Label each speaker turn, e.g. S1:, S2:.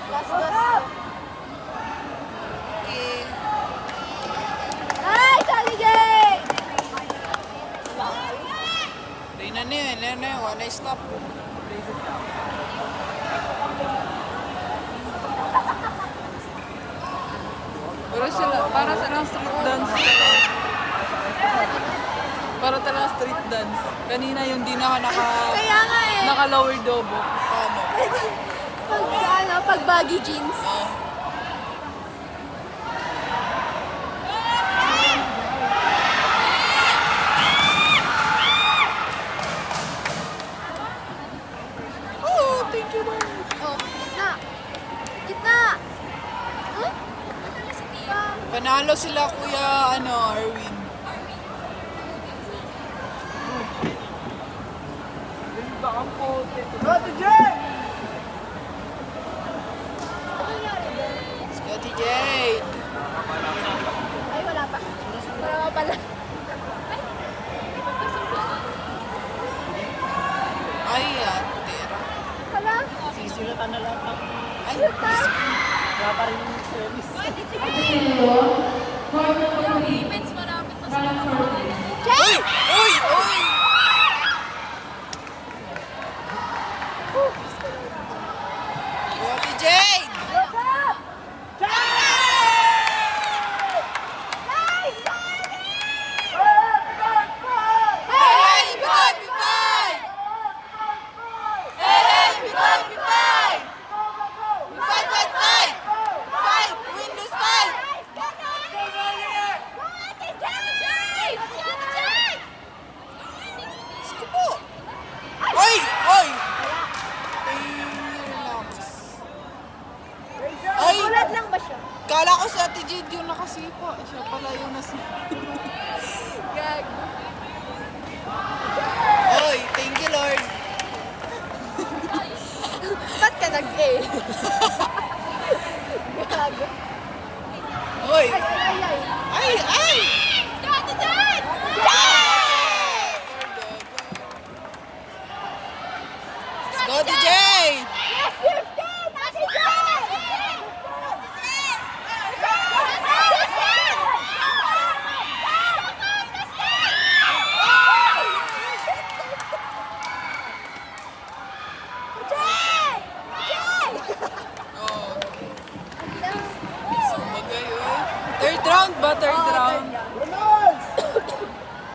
S1: Last dos. Okay. Nice, Aligay!
S2: Reyna na yun. One eye stop. Pero sila, para silang street dance. Para talaga street dance. Kanina yung di na
S1: Kaya nga eh.
S2: naka-lower dobo. Tama.
S1: Pag baggy jeans.
S2: Oh, thank you, Lord.
S1: Oh, gitna. Gitna. Huh?
S2: Panalo sila, Kuya, Erwin. Scotty Jade.
S1: Ay, wala pa. Wala pa pala.
S2: Ay, tira.
S1: Wala.
S3: Sisilatan na lahat ng
S2: Ay,
S3: wala pa rin yung service.
S2: Uy! Uy! Uy! Scotty Jade!
S1: Look up! Nice!
S2: Hey, because we fight! Hey, because we fight! We fight, fight, fight! Fight! Win this fight! Skupo! Oy! Oy! Relax. Ay!
S1: Ulat lang ba siya?
S2: Kala ko si Ate Jade yung nakasipa. Siya pala yung nasipa.
S1: Gag.
S2: Oy! Thank you, Lord.
S1: Ba't ka nag-A? Gag.
S2: Oy!
S1: Ay, ay, ay.
S2: Ay! Ay!
S1: Ate Jade!
S2: Scotty Jade!